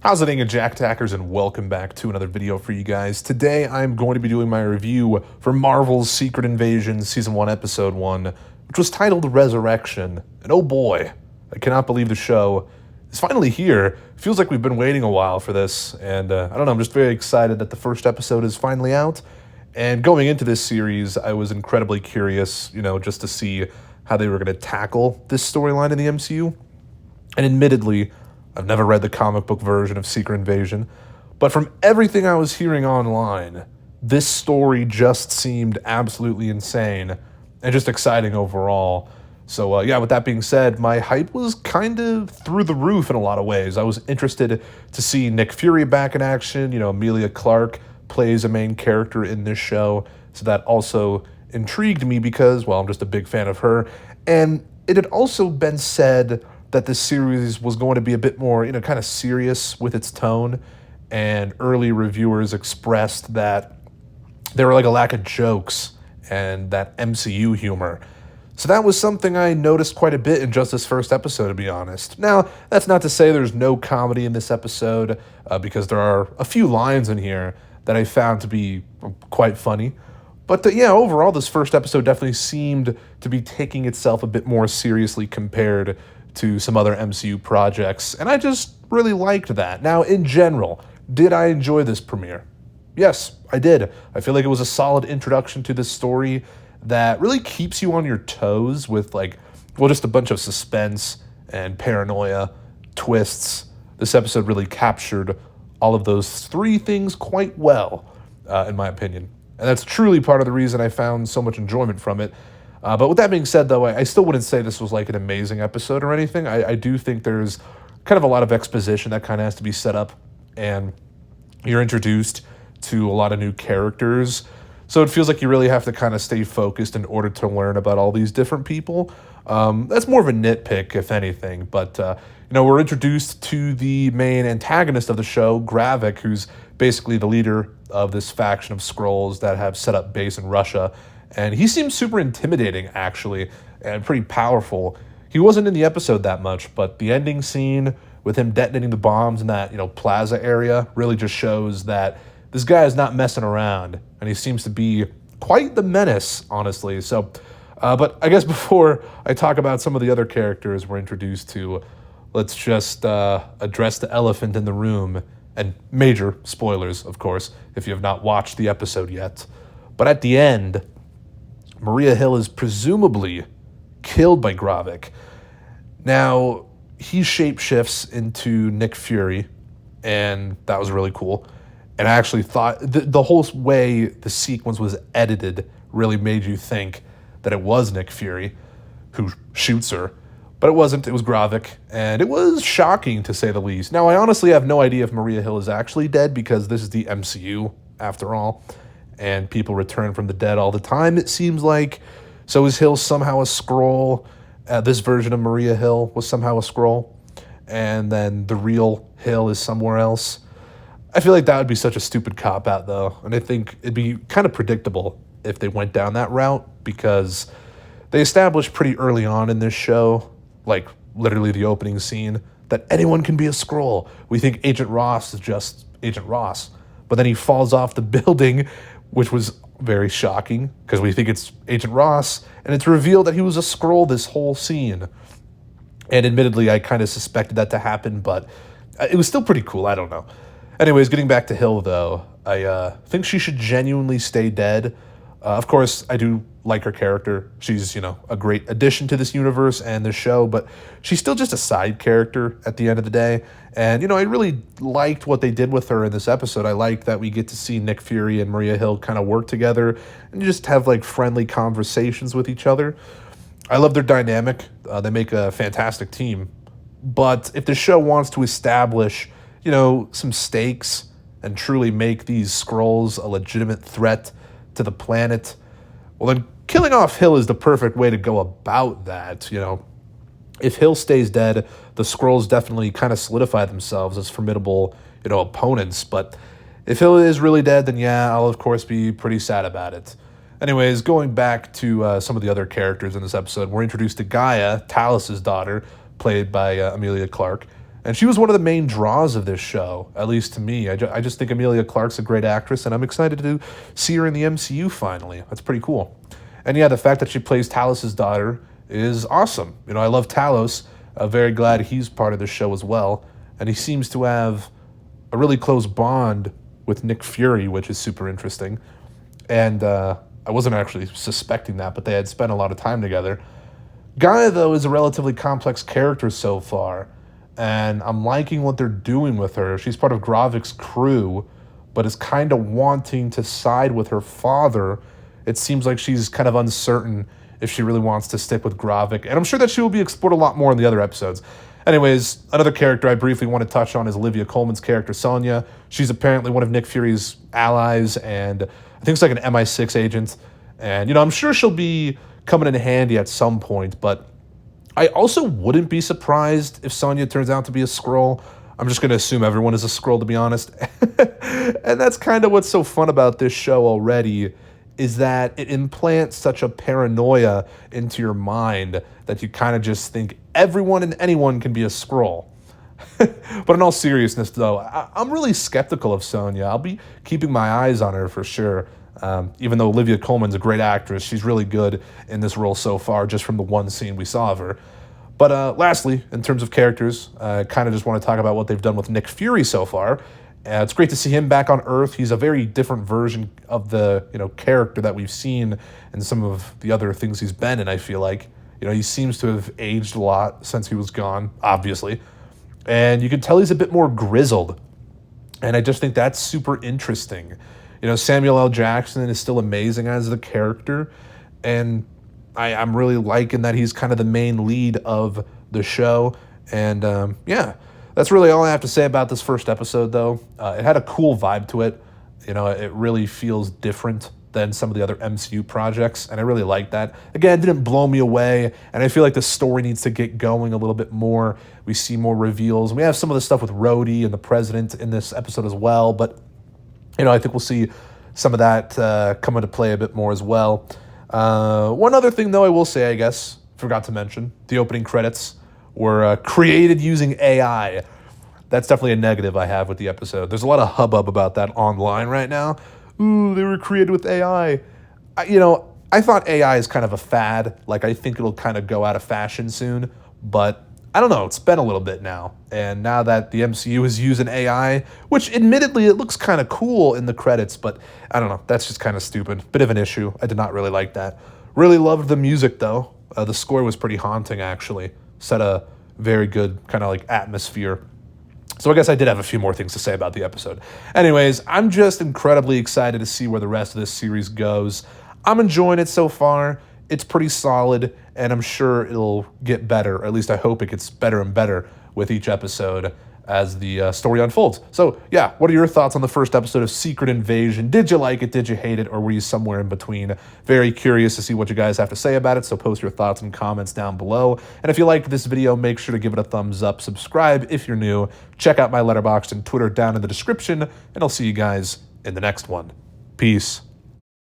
How's it going, Jack Tackers, and welcome back to another video for you guys. Today I'm going to be doing my review for Marvel's Secret Invasion Season 1, Episode 1, which was titled Resurrection. And oh boy, I cannot believe the show is finally here. Feels like we've been waiting a while for this, and I don't know, I'm just very excited that the first episode is finally out. And going into this series, I was incredibly curious, just to see how they were going to tackle this storyline in the MCU. And admittedly, I've never read the comic book version of Secret Invasion, but from everything I was hearing online, this story just seemed absolutely insane and just exciting overall. So yeah, with that being said, my hype was kind of through the roof in a lot of ways. I was interested to see Nick Fury back in action. Emilia Clarke plays a main character in this show, so that also intrigued me because, well, I'm just a big fan of her. And it had also been said that this series was going to be a bit more, kind of serious with its tone, and early reviewers expressed that there were like a lack of jokes and that MCU humor. So that was something I noticed quite a bit in just this first episode, to be honest. Now, that's not to say there's no comedy in this episode, because there are a few lines in here that I found to be quite funny. But yeah, overall, this first episode definitely seemed to be taking itself a bit more seriously compared to some other MCU projects, and I just really liked that. Now, in general, did I enjoy this premiere? Yes, I did. I feel like it was a solid introduction to this story that really keeps you on your toes with, just a bunch of suspense and paranoia, twists. This episode really captured all of those three things quite well, in my opinion. And that's truly part of the reason I found so much enjoyment from it. But with that being said, though, I still wouldn't say this was like an amazing episode or anything. I do think there's kind of a lot of exposition that kind of has to be set up, and you're introduced to a lot of new characters. So it feels like you really have to kind of stay focused in order to learn about all these different people. That's more of a nitpick, if anything. But, we're introduced to the main antagonist of the show, Gravik, who's basically the leader of this faction of Skrulls that have set up base in Russia. And he seems super intimidating, actually, and pretty powerful. He wasn't in the episode that much, but the ending scene with him detonating the bombs in that, plaza area really just shows that this guy is not messing around, and he seems to be quite the menace, honestly. So, but I guess before I talk about some of the other characters we're introduced to, let's just address the elephant in the room, and major spoilers, of course, if you have not watched the episode yet. But at the end, Maria Hill is presumably killed by Gravik. Now, he shapeshifts into Nick Fury, and that was really cool. And I actually thought the whole way the sequence was edited really made you think that it was Nick Fury who shoots her. But it wasn't. It was Gravik, and it was shocking, to say the least. Now, I honestly have no idea if Maria Hill is actually dead, because this is the MCU, after all, and people return from the dead all the time, it seems like. So is Hill somehow a Skrull? This version of Maria Hill was somehow a Skrull, and then the real Hill is somewhere else. I feel like that would be such a stupid cop-out, though, and I think it'd be kind of predictable if they went down that route, because they established pretty early on in this show, like literally the opening scene, that anyone can be a Skrull. We think Agent Ross is just Agent Ross, but then he falls off the building, which was very shocking, because we think it's Agent Ross, and it's revealed that he was a Skrull this whole scene. And admittedly, I kind of suspected that to happen, but it was still pretty cool. I don't know. Anyways, getting back to Hill, though, I think she should genuinely stay dead. Of course, I do like her character. She's, a great addition to this universe and this show, but she's still just a side character at the end of the day. And, I really liked what they did with her in this episode. I like that we get to see Nick Fury and Maria Hill kind of work together and just have, friendly conversations with each other. I love their dynamic. They make a fantastic team. But if the show wants to establish, some stakes and truly make these Skrulls a legitimate threat to the planet, well, then killing off Hill is the perfect way to go about that. If Hill stays dead, the Skrulls definitely kind of solidify themselves as formidable, opponents. But if Hill is really dead, then yeah, I'll of course be pretty sad about it. Anyways, going back to some of the other characters in this episode, we're introduced to Gaia, Talos' daughter, played by Emilia Clarke. And she was one of the main draws of this show, at least to me. I just think Emilia Clarke's a great actress, and I'm excited to see her in the MCU finally. That's pretty cool. And yeah, the fact that she plays Talos' daughter is awesome. You know, I love Talos. Very glad he's part of the show as well. And he seems to have a really close bond with Nick Fury, which is super interesting. And I wasn't actually suspecting that, but they had spent a lot of time together. Gaia, though, is a relatively complex character so far, and I'm liking what they're doing with her. She's part of Gravik's crew, but is kind of wanting to side with her father. It seems like she's kind of uncertain if she really wants to stick with Gravik, and I'm sure that she will be explored a lot more in the other episodes. Anyways, another character I briefly want to touch on is Olivia Colman's character, Sonya. She's apparently one of Nick Fury's allies, and I think it's like an MI6 agent. And, you know, I'm sure she'll be coming in handy at some point, but I also wouldn't be surprised if Sonya turns out to be a Skrull. I'm just going to assume everyone is a Skrull, to be honest. And that's kind of what's so fun about this show already, is that it implants such a paranoia into your mind that you kind of just think everyone and anyone can be a Skrull. But in all seriousness, though, I'm really skeptical of Sonya. I'll be keeping my eyes on her for sure. Even though Olivia Colman's a great actress, she's really good in this role so far, just from the one scene we saw of her. But lastly, in terms of characters, I kind of just want to talk about what they've done with Nick Fury so far. It's great to see him back on Earth. He's a very different version of the character that we've seen in some of the other things he's been in, I feel like. He seems to have aged a lot since he was gone, obviously. And you can tell he's a bit more grizzled. And I just think that's super interesting. Samuel L. Jackson is still amazing as the character. And I'm really liking that he's kind of the main lead of the show. And yeah, that's really all I have to say about this first episode, though. It had a cool vibe to it. It really feels different than some of the other MCU projects, and I really like that. Again, it didn't blow me away, and I feel like the story needs to get going a little bit more. We see more reveals, and we have some of the stuff with Rhodey and the President in this episode as well, but I think we'll see some of that come into play a bit more as well. One other thing, though, I will say, I guess, forgot to mention, the opening credits were created using AI. That's definitely a negative I have with the episode. There's a lot of hubbub about that online right now. Ooh, they were created with AI. I thought AI is kind of a fad. Like, I think it'll kind of go out of fashion soon. But I don't know. It's been a little bit now. And now that the MCU is using AI, which admittedly it looks kind of cool in the credits, but I don't know. That's just kind of stupid. Bit of an issue. I did not really like that. Really loved the music, though. The score was pretty haunting, actually. Set a very good kind of like atmosphere. So I guess I did have a few more things to say about the episode. Anyways, I'm just incredibly excited to see where the rest of this series goes. I'm enjoying it so far. It's pretty solid, and I'm sure it'll get better. Or at least I hope it gets better and better with each episode as the story unfolds. So yeah, what are your thoughts on the first episode of Secret Invasion? Did you like it? Did you hate it? Or were you somewhere in between? Very curious to see what you guys have to say about it, so post your thoughts and comments down below. And if you liked this video, make sure to give it a thumbs up, subscribe if you're new, check out my Letterboxd and Twitter down in the description, and I'll see you guys in the next one. Peace.